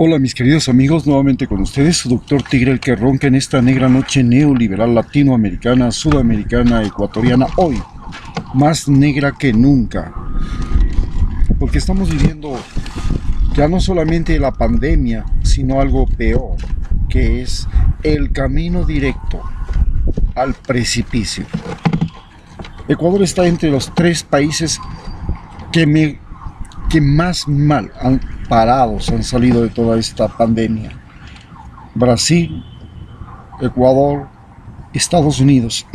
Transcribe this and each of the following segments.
Hola mis queridos amigos, nuevamente con ustedes, su doctor Tigre, el que ronca en esta negra noche neoliberal latinoamericana, sudamericana, ecuatoriana, hoy más negra que nunca, porque estamos viviendo ya no solamente la pandemia, sino algo peor, que es el camino directo al precipicio. Ecuador está entre los 3 países que más mal parados han salido de toda esta pandemia: Brasil, Ecuador, Estados Unidos,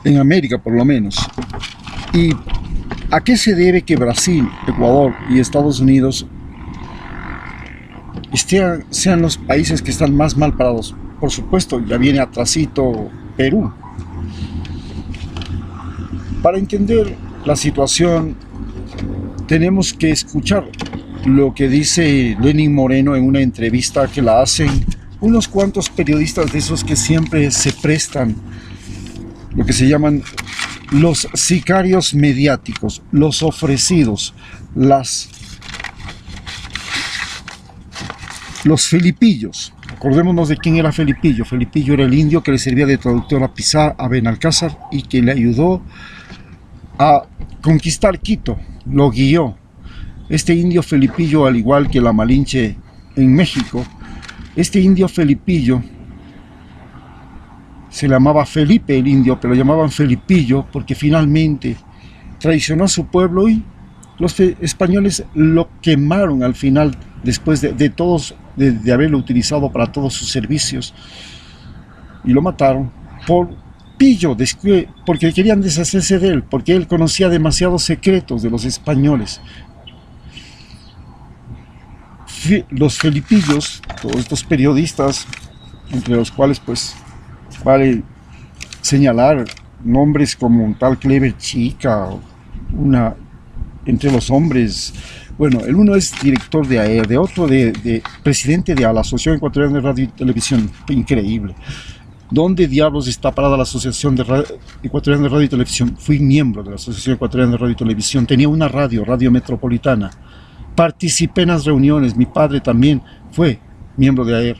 en América por lo menos. ¿Y a qué se debe que Brasil, Ecuador y Estados Unidos sean los países que están más mal parados? Por supuesto, ya viene atrasito Perú. Para entender la situación tenemos que escuchar lo que dice Lenín Moreno en una entrevista que la hacen unos cuantos periodistas de esos que siempre se prestan, lo que se llaman los sicarios mediáticos, los ofrecidos, los felipillos. Acordémonos de quién era Felipillo. Felipillo era el indio que le servía de traductor a Benalcázar y que le ayudó a conquistar Quito, lo guió. Este indio Felipillo, al igual que la Malinche en México, este indio Felipillo se llamaba Felipe el indio, pero lo llamaban Felipillo porque finalmente traicionó a su pueblo y los españoles lo quemaron al final, después de haberlo utilizado para todos sus servicios, y lo mataron por pillo, porque querían deshacerse de él, porque él conocía demasiados secretos de los españoles. Los felipillos, todos estos periodistas, entre los cuales pues vale señalar nombres como un tal Clever Chica, entre los hombres, bueno, el uno es director de AER, de otro de presidente de la Asociación Ecuatoriana de Radio y Televisión. Increíble. ¿Dónde diablos está parada la Asociación Ecuatoriana de Radio y Televisión? Fui miembro de la Asociación Ecuatoriana de Radio y Televisión, tenía una Radio Metropolitana, participé en las reuniones, mi padre también fue miembro de AER.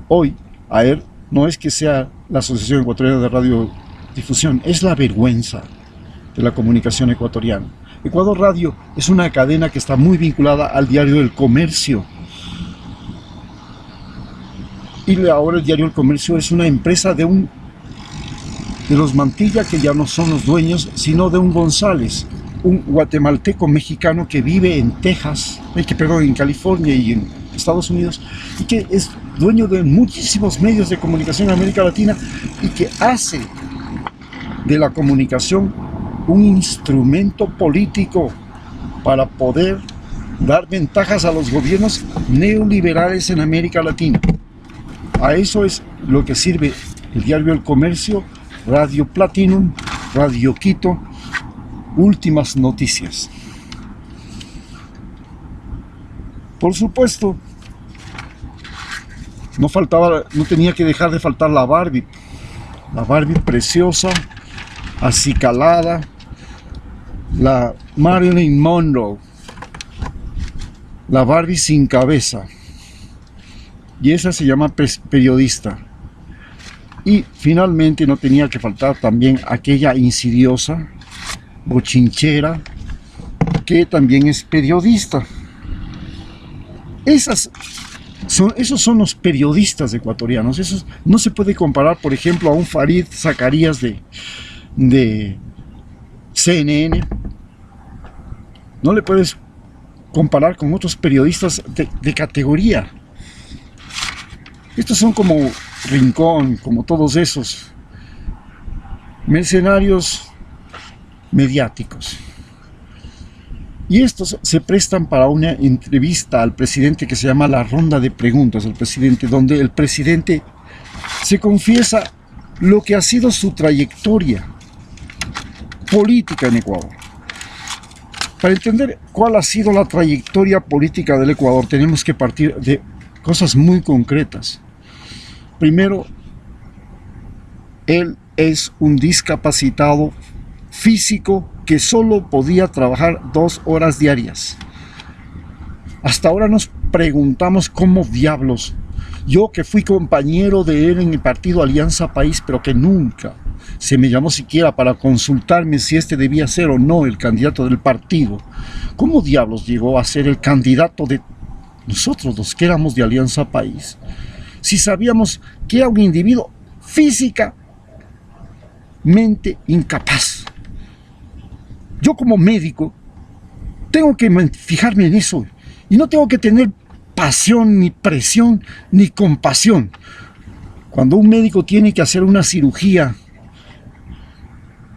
Hoy AER no es que sea la Asociación Ecuatoriana de Radiodifusión, es la vergüenza de la comunicación ecuatoriana. Ecuador Radio es una cadena que está muy vinculada al diario El Comercio. Y ahora el diario El Comercio es una empresa de los Mantilla, que ya no son los dueños, sino de un González, un guatemalteco mexicano que vive en en California y en Estados Unidos, y que es dueño de muchísimos medios de comunicación en América Latina y que hace de la comunicación un instrumento político para poder dar ventajas a los gobiernos neoliberales en América Latina. A eso es lo que sirve el diario El Comercio, Radio Platinum, Radio Quito, Últimas Noticias. Por supuesto, no tenía que dejar de faltar la Barbie preciosa, acicalada, la Marilyn Monroe, la Barbie sin cabeza. Y esa se llama periodista. Y finalmente no tenía que faltar también aquella insidiosa, bochinchera, que también es periodista. Esos son los periodistas ecuatorianos. Esos no se puede comparar, por ejemplo, a un Farid Zacarías de CNN. No le puedes comparar con otros periodistas de categoría. Estos son como Rincón, como todos esos mercenarios mediáticos. Y estos se prestan para una entrevista al presidente que se llama la ronda de preguntas al presidente, donde el presidente se confiesa lo que ha sido su trayectoria política en Ecuador. Para entender cuál ha sido la trayectoria política del Ecuador, tenemos que partir de cosas muy concretas. Primero, él es un discapacitado físico que solo podía trabajar 2 horas diarias. Hasta ahora nos preguntamos cómo diablos, yo que fui compañero de él en el partido Alianza País, pero que nunca se me llamó siquiera para consultarme si este debía ser o no el candidato del partido, ¿cómo diablos llegó a ser el candidato de nosotros los que éramos de Alianza País? Si sabíamos que era un individuo físicamente incapaz. Yo como médico tengo que fijarme en eso y no tengo que tener pasión, ni presión, ni compasión. Cuando un médico tiene que hacer una cirugía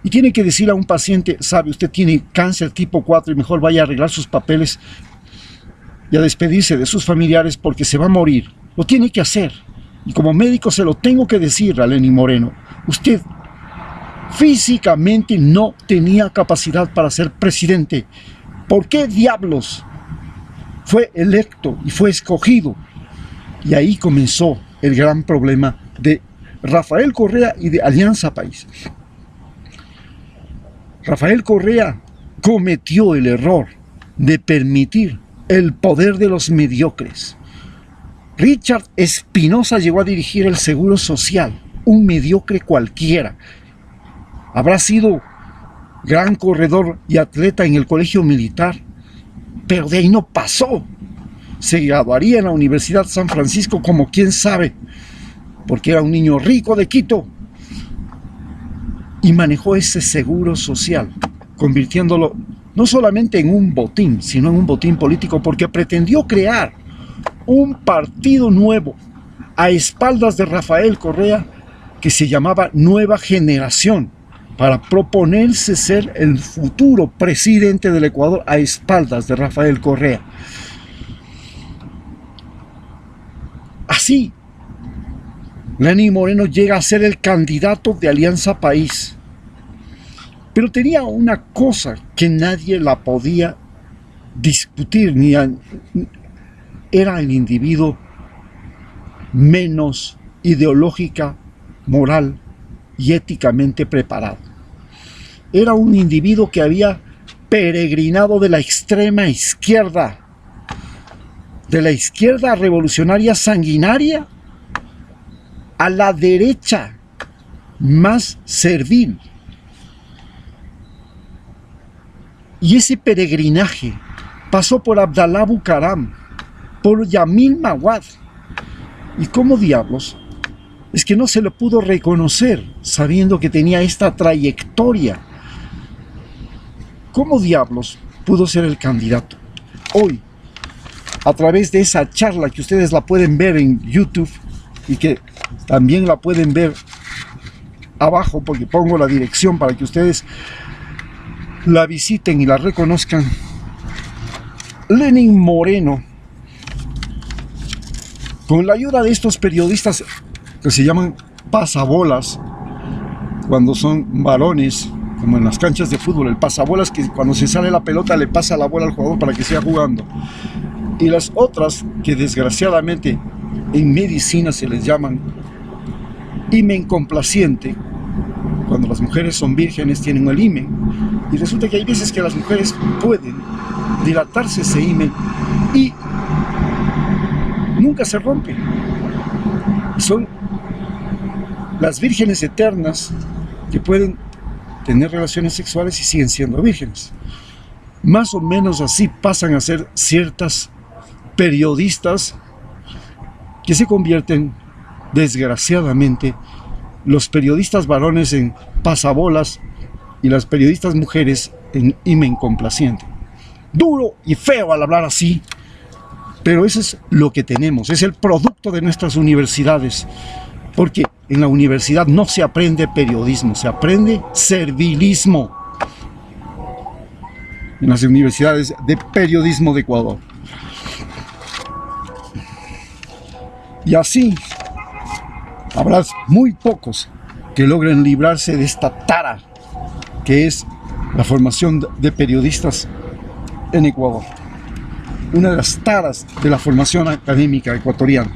y tiene que decir a un paciente, sabe, usted tiene cáncer tipo 4 y mejor vaya a arreglar sus papeles y a despedirse de sus familiares porque se va a morir, lo tiene que hacer. Y como médico se lo tengo que decir a Lenín Moreno, usted físicamente no tenía capacidad para ser presidente. ¿Por qué diablos fue electo y fue escogido? Y ahí comenzó el gran problema de Rafael Correa y de Alianza País. Rafael Correa cometió el error de permitir el poder de los mediocres. Richard Espinosa llegó a dirigir el Seguro Social, un mediocre cualquiera. Habrá sido gran corredor y atleta en el colegio militar, pero de ahí no pasó. Se graduaría en la Universidad San Francisco como quién sabe, porque era un niño rico de Quito, y manejó ese seguro social, convirtiéndolo no solamente en un botín, sino en un botín político, porque pretendió crear un partido nuevo a espaldas de Rafael Correa que se llamaba Nueva Generación, para proponerse ser el futuro presidente del Ecuador a espaldas de Rafael Correa. Así, Lenín Moreno llega a ser el candidato de Alianza País. Pero tenía una cosa que nadie la podía discutir, era el individuo menos ideológica, moral y éticamente preparado. Era un individuo que había peregrinado de la extrema izquierda, de la izquierda revolucionaria sanguinaria, a la derecha más servil. Y ese peregrinaje pasó por Abdalá Bucaram, por Yamil Mawad. ¿Y cómo diablos? Es que no se le pudo reconocer, sabiendo que tenía esta trayectoria. ¿Cómo diablos pudo ser el candidato? Hoy, a través de esa charla que ustedes la pueden ver en YouTube y que también la pueden ver abajo, porque pongo la dirección para que ustedes la visiten y la reconozcan. Lenín Moreno, con la ayuda de estos periodistas que se llaman pasabolas, cuando son varones, como en las canchas de fútbol, el pasabolas que cuando se sale la pelota le pasa la bola al jugador para que siga jugando, y las otras que desgraciadamente en medicina se les llaman himen complaciente, cuando las mujeres son vírgenes tienen el himen, y resulta que hay veces que las mujeres pueden dilatarse ese himen y nunca se rompe. Son las vírgenes eternas que pueden tener relaciones sexuales y siguen siendo vírgenes. Más o menos así pasan a ser ciertas periodistas que se convierten, desgraciadamente, los periodistas varones en pasabolas y las periodistas mujeres en himen complaciente. Duro y feo al hablar así, pero eso es lo que tenemos, es el producto de nuestras universidades, porque en la universidad no se aprende periodismo, se aprende servilismo. En las universidades de periodismo de Ecuador. Y así habrá muy pocos que logren librarse de esta tara que es la formación de periodistas en Ecuador. Una de las taras de la formación académica ecuatoriana.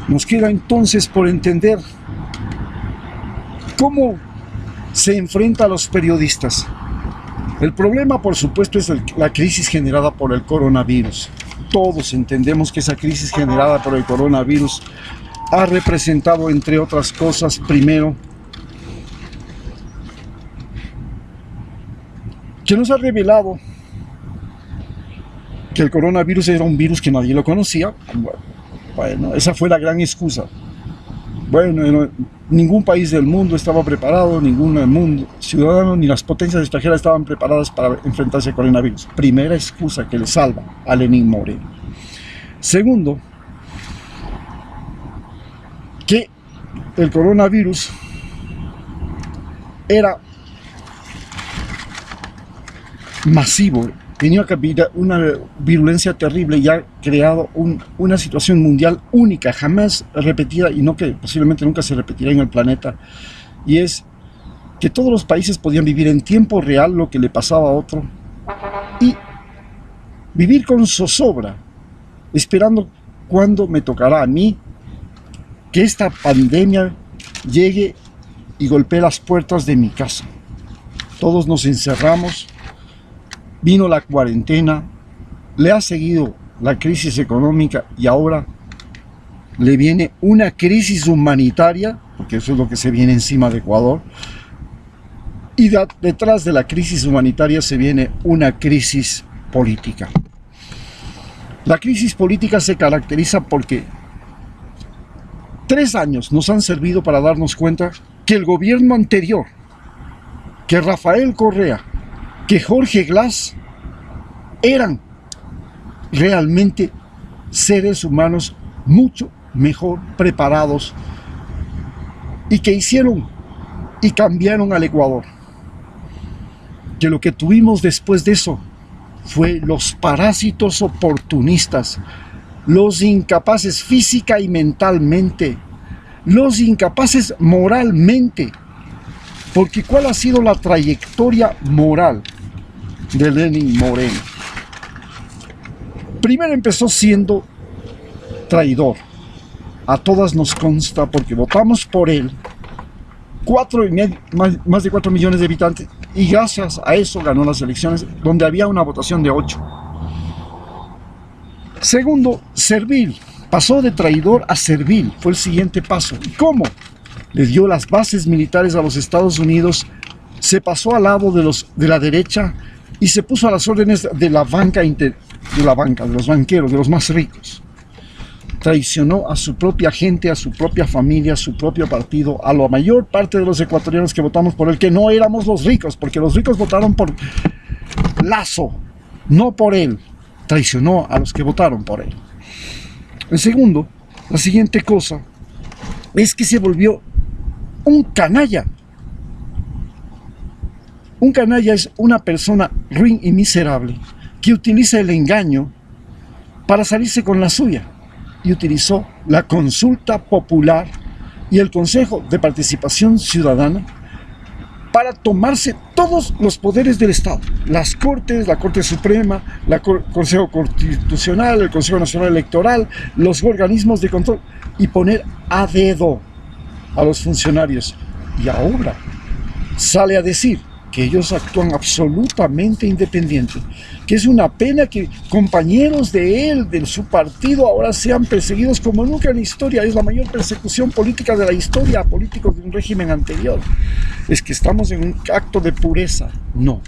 Nos queda entonces por entender cómo se enfrenta a los periodistas. El problema, por supuesto, es la crisis generada por el coronavirus. Todos entendemos que esa crisis generada por el coronavirus ha representado, entre otras cosas, primero, que nos ha revelado que el coronavirus era un virus que nadie lo conocía. Bueno, esa fue la gran excusa. Bueno, ningún país del mundo estaba preparado, ningún ciudadano ni las potencias extranjeras estaban preparadas para enfrentarse al coronavirus. Primera excusa que le salva a Lenín Moreno. Segundo, que el coronavirus era masivo, tenía una virulencia terrible y ha creado una situación mundial única, jamás repetida, y no que posiblemente nunca se repetirá en el planeta, y es que todos los países podían vivir en tiempo real lo que le pasaba a otro y vivir con zozobra, esperando cuándo me tocará a mí que esta pandemia llegue y golpee las puertas de mi casa. Todos nos encerramos. Vino la cuarentena, le ha seguido la crisis económica y ahora le viene una crisis humanitaria, porque eso es lo que se viene encima de Ecuador, y detrás de la crisis humanitaria se viene una crisis política. La crisis política se caracteriza porque 3 años nos han servido para darnos cuenta que el gobierno anterior, que Rafael Correa, que Jorge Glass eran realmente seres humanos mucho mejor preparados y que hicieron y cambiaron al Ecuador. Que lo que tuvimos después de eso fue los parásitos oportunistas, los incapaces física y mentalmente, los incapaces moralmente. Porque ¿cuál ha sido la trayectoria moral de Lenín Moreno? Primero empezó siendo traidor. A todas nos consta porque votamos por él. Más de 4 millones de habitantes. Y gracias a eso ganó las elecciones donde había una votación de 8. Segundo, servil. Pasó de traidor a servil. Fue el siguiente paso. ¿Y cómo? Le dio las bases militares a los Estados Unidos, se pasó al lado de la derecha y se puso a las órdenes de la banca, de los banqueros, de los más ricos. Traicionó a su propia gente, a su propia familia, a su propio partido, a la mayor parte de los ecuatorianos que votamos por él, que no éramos los ricos, porque los ricos votaron por Lasso, no por él. Traicionó a los que votaron por él. En segundo, la siguiente cosa es que se volvió un canalla. Un canalla es una persona ruin y miserable que utiliza el engaño para salirse con la suya. Y utilizó la consulta popular y el Consejo de Participación Ciudadana para tomarse todos los poderes del Estado. Las Cortes, la Corte Suprema, el Consejo Constitucional, el Consejo Nacional Electoral, los organismos de control, y poner a dedo a los funcionarios. Y ahora sale a decir que ellos actúan absolutamente independientes, que es una pena que compañeros de él, de su partido, ahora sean perseguidos como nunca en la historia. Es la mayor persecución política de la historia a políticos de un régimen anterior. Es que estamos en un acto de pureza. No,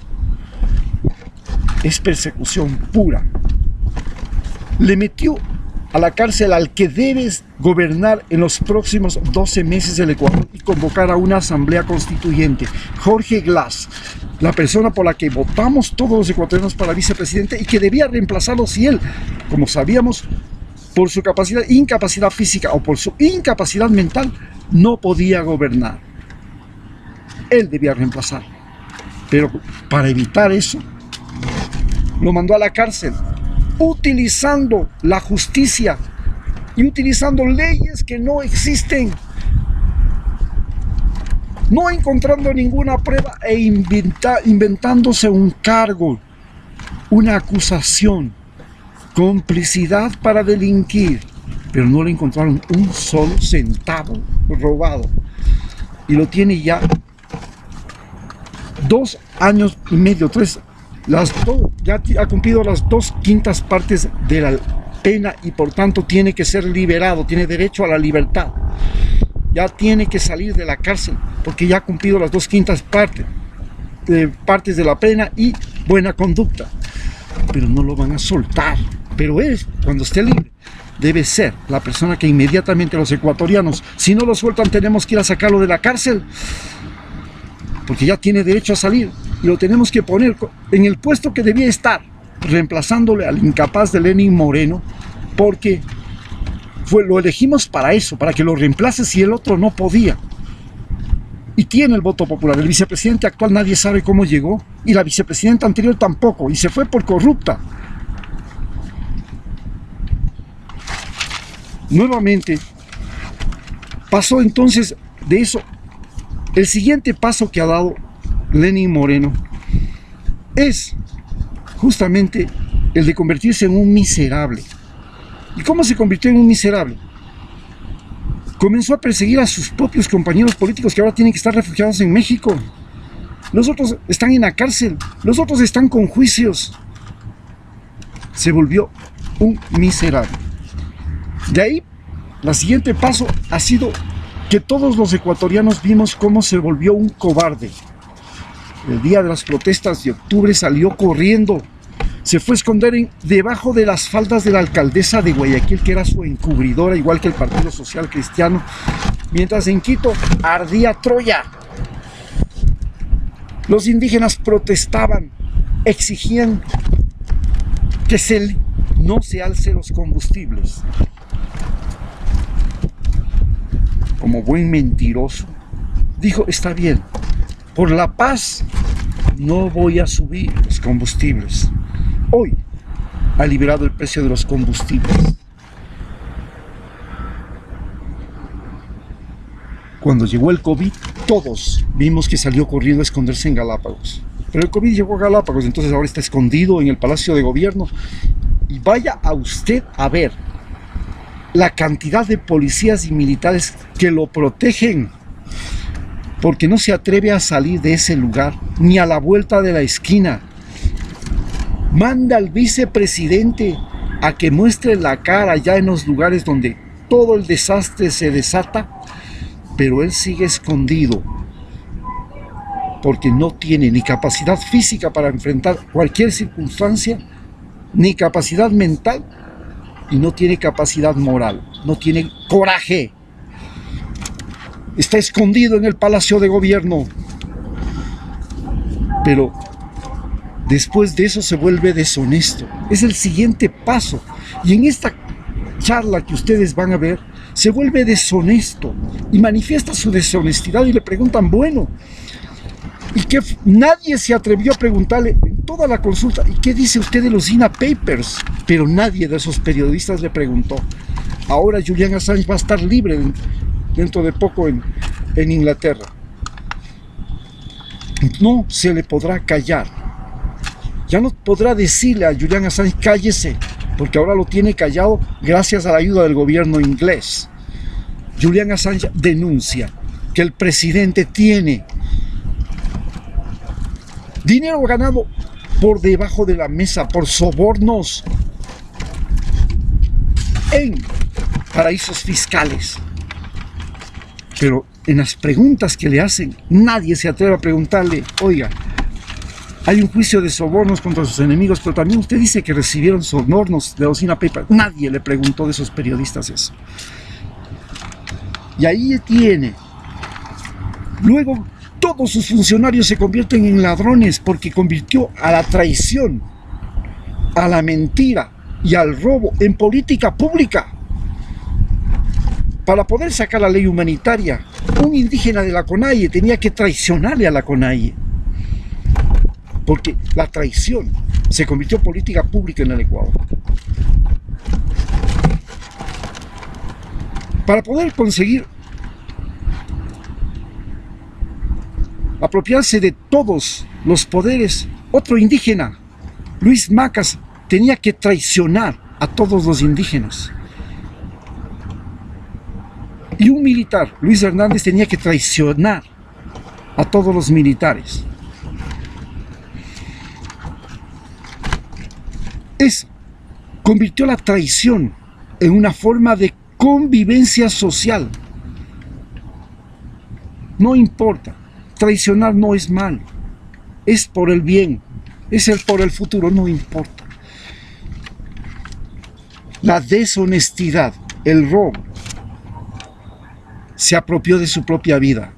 es persecución pura. Le metió a la cárcel al que debe gobernar en los próximos 12 meses el Ecuador y convocar a una asamblea constituyente. Jorge Glass, la persona por la que votamos todos los ecuatorianos para vicepresidente y que debía reemplazarlo si él, como sabíamos, por su incapacidad física o por su incapacidad mental, no podía gobernar. Él debía reemplazar. Pero para evitar eso, lo mandó a la cárcel, utilizando la justicia y utilizando leyes que no existen, no encontrando ninguna prueba e inventándose un cargo, una acusación, complicidad para delinquir, pero no le encontraron un solo centavo robado y lo tiene ya 2 años y medio, 3, ya ha cumplido las 2/5 partes de la pena y por tanto tiene que ser liberado, tiene derecho a la libertad. Ya tiene que salir de la cárcel porque ya ha cumplido las 2/5 partes de la pena y buena conducta. Pero no lo van a soltar. Pero él, cuando esté libre, debe ser la persona que inmediatamente los ecuatorianos, si no lo sueltan, tenemos que ir a sacarlo de la cárcel. Porque ya tiene derecho a salir y lo tenemos que poner en el puesto que debía estar, reemplazándole al incapaz de Lenín Moreno, porque lo elegimos para eso, para que lo reemplace si el otro no podía. Y tiene el voto popular. El vicepresidente actual nadie sabe cómo llegó, y la vicepresidenta anterior tampoco, y se fue por corrupta. Nuevamente, pasó entonces de eso. El siguiente paso que ha dado Lenín Moreno es justamente el de convertirse en un miserable. ¿Y cómo se convirtió en un miserable? Comenzó a perseguir a sus propios compañeros políticos que ahora tienen que estar refugiados en México. Los otros están en la cárcel, los otros están con juicios. Se volvió un miserable. De ahí, el siguiente paso ha sido que todos los ecuatorianos vimos cómo se volvió un cobarde. El día de las protestas de octubre salió corriendo, se fue a esconder debajo de las faldas de la alcaldesa de Guayaquil, que era su encubridora, igual que el Partido Social Cristiano, mientras en Quito ardía Troya. Los indígenas protestaban, exigían que no se alce los combustibles. Como buen mentiroso, dijo: está bien, por la paz no voy a subir los combustibles. Hoy ha liberado el precio de los combustibles. Cuando llegó el COVID, todos vimos que salió corriendo a esconderse en Galápagos. Pero el COVID llegó a Galápagos, entonces ahora está escondido en el Palacio de Gobierno. Y vaya a usted a ver la cantidad de policías y militares que lo protegen, porque no se atreve a salir de ese lugar, ni a la vuelta de la esquina. Manda al vicepresidente a que muestre la cara ya en los lugares donde todo el desastre se desata, pero él sigue escondido, porque no tiene ni capacidad física para enfrentar cualquier circunstancia, ni capacidad mental, y no tiene capacidad moral, no tiene coraje. Está escondido en el Palacio de Gobierno. Pero después de eso se vuelve deshonesto. Es el siguiente paso. Y en esta charla que ustedes van a ver, se vuelve deshonesto y manifiesta su deshonestidad y le preguntan, bueno, y que nadie se atrevió a preguntarle en toda la consulta, ¿y qué dice usted de los INA Papers? Pero nadie de esos periodistas le preguntó. Ahora Julian Assange va a estar libre dentro de poco en Inglaterra. No se le podrá callar. Ya no podrá decirle a Julian Assange, cállese, porque ahora lo tiene callado gracias a la ayuda del gobierno inglés. Julian Assange denuncia que el presidente tiene dinero ganado por debajo de la mesa, por sobornos en paraísos fiscales. Pero en las preguntas que le hacen, nadie se atreve a preguntarle, oiga, hay un juicio de sobornos contra sus enemigos, pero también usted dice que recibieron sobornos de los INA Papers. Nadie le preguntó de esos periodistas eso. Y ahí tiene. Luego, todos sus funcionarios se convierten en ladrones porque convirtió a la traición, a la mentira y al robo en política pública. Para poder sacar la ley humanitaria, un indígena de la CONAIE tenía que traicionarle a la CONAIE, porque la traición se convirtió en política pública en el Ecuador. Para poder conseguir apropiarse de todos los poderes, otro indígena, Luis Macas, tenía que traicionar a todos los indígenas. Y un militar, Luis Hernández, tenía que traicionar a todos los militares. convirtió la traición en una forma de convivencia social. No importa, traicionar no es malo, es por el bien, es por el futuro, no importa. La deshonestidad, el robo, se apropió de su propia vida.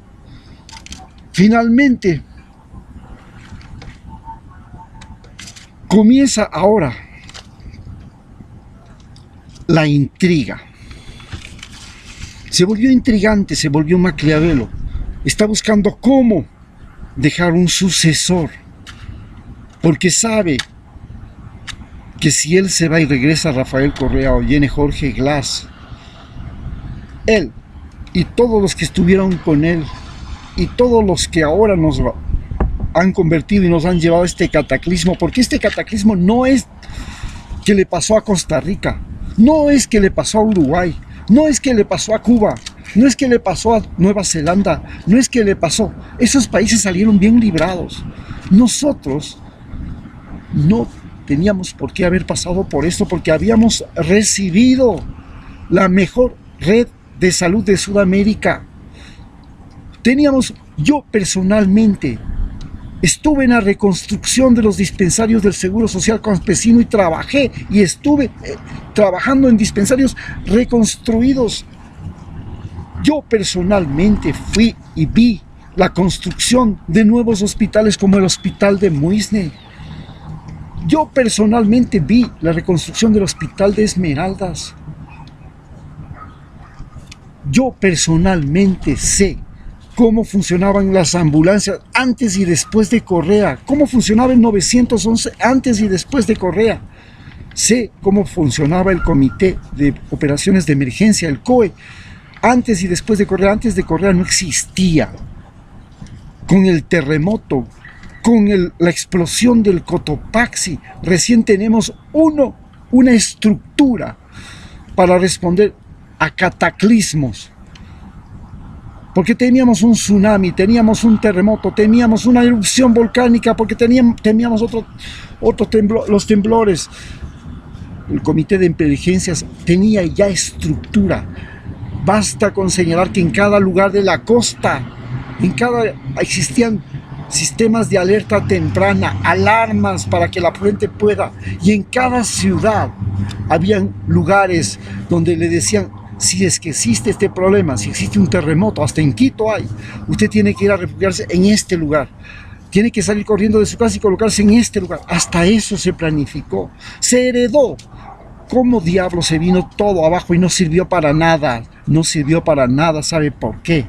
Finalmente, comienza ahora la intriga. Se volvió intrigante, se volvió Maquiavelo. Está buscando cómo dejar un sucesor, porque sabe que si él se va y regresa Rafael Correa o viene Jorge Glass, él y todos los que estuvieron con él y todos los que ahora nos han convertido y nos han llevado a este cataclismo, porque este cataclismo no es que le pasó a Costa Rica, no es que le pasó a Uruguay, no es que le pasó a Cuba, no es que le pasó a Nueva Zelanda, no es que le pasó. Esos países salieron bien librados. Nosotros no teníamos por qué haber pasado por esto, porque habíamos recibido la mejor red de salud de Sudamérica. Yo personalmente estuve en la reconstrucción de los dispensarios del Seguro Social Campesino y estuve trabajando en dispensarios reconstruidos. Yo personalmente fui y vi la construcción de nuevos hospitales como el Hospital de Muisne. Yo personalmente vi la reconstrucción del Hospital de Esmeraldas. Yo personalmente sé cómo funcionaban las ambulancias antes y después de Correa, cómo funcionaba el 911 antes y después de Correa. Sé cómo funcionaba el Comité de Operaciones de Emergencia, el COE, antes y después de Correa. Antes de Correa no existía. Con el terremoto, con la explosión del Cotopaxi, recién tenemos una estructura para responder a cataclismos. Porque teníamos un tsunami, teníamos un terremoto, teníamos una erupción volcánica, porque teníamos los temblores. El Comité de Emergencias tenía ya estructura. Basta con señalar que en cada lugar de la costa, existían sistemas de alerta temprana, alarmas para que la gente pueda, y en cada ciudad habían lugares donde le decían: si es que existe este problema, si existe un terremoto, hasta en Quito hay, usted tiene que ir a refugiarse en este lugar, tiene que salir corriendo de su casa y colocarse en este lugar. Hasta eso se planificó, se heredó. ¿Cómo diablos se vino todo abajo y no sirvió para nada? No sirvió para nada. ¿Sabe por qué?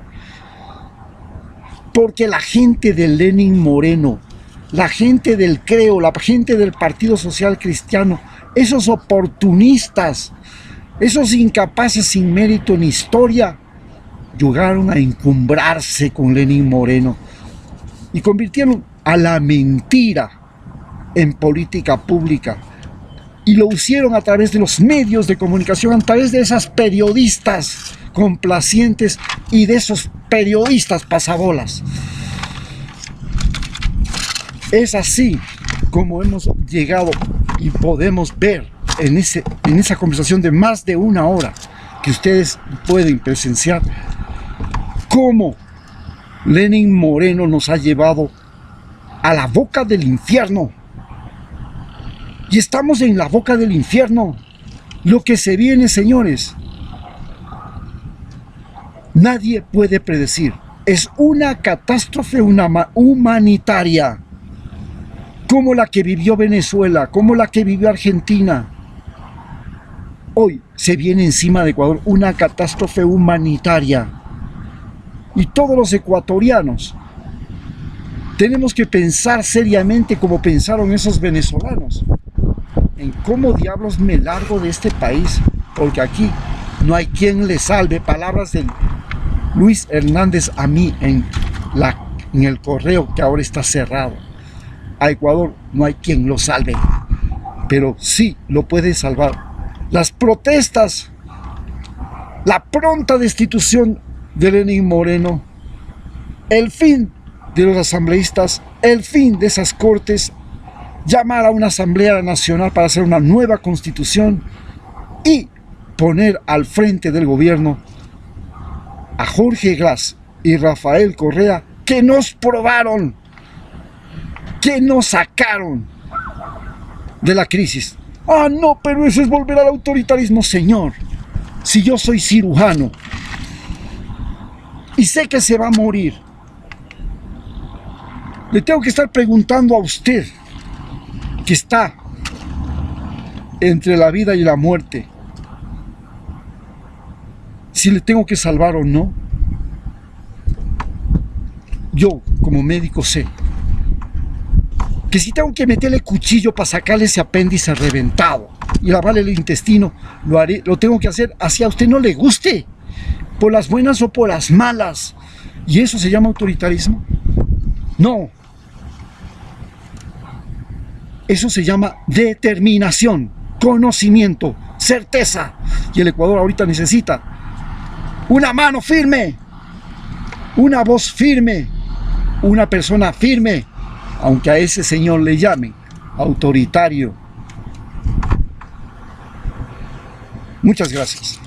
Porque la gente de Lenin Moreno, la gente del CREO, la gente del Partido Social Cristiano, esos oportunistas, esos incapaces sin mérito ni historia, llegaron a encumbrarse con Lenin Moreno y convirtieron a la mentira en política pública. Y lo hicieron a través de los medios de comunicación, a través de esas periodistas complacientes y de esos periodistas pasabolas. Es así como hemos llegado y podemos ver en esa conversación de más de una hora que ustedes pueden presenciar cómo Lenin Moreno nos ha llevado a la boca del infierno. Y estamos en la boca del infierno. Lo que se viene, señores, nadie puede predecir. Es una catástrofe humanitaria, como la que vivió Venezuela, como la que vivió Argentina. Hoy se viene encima de Ecuador una catástrofe humanitaria. Y todos los ecuatorianos tenemos que pensar seriamente como pensaron esos venezolanos, en cómo diablos me largo de este país, porque aquí no hay quien le salve. Palabras de Luis Hernández a mí en el correo que ahora está cerrado. A Ecuador no hay quien lo salve, pero sí lo puede salvar las protestas, la pronta destitución de Lenin Moreno, el fin de los asambleístas, el fin de esas cortes, llamar a una asamblea nacional para hacer una nueva constitución y poner al frente del gobierno a Jorge Glass y Rafael Correa, que nos probaron, que nos sacaron de la crisis. Ah, no, pero eso es volver al autoritarismo. Señor, si yo soy cirujano y sé que se va a morir, le tengo que estar preguntando a usted, que está entre la vida y la muerte, si le tengo que salvar o no. Yo, como médico, sé que si tengo que meterle cuchillo para sacarle ese apéndice reventado y lavarle el intestino, lo haré, lo tengo que hacer así a usted no le guste, por las buenas o por las malas. ¿Y eso se llama autoritarismo? No. Eso se llama determinación, conocimiento, certeza. Y el Ecuador ahorita necesita una mano firme, una voz firme, una persona firme, aunque a ese señor le llamen autoritario. Muchas gracias.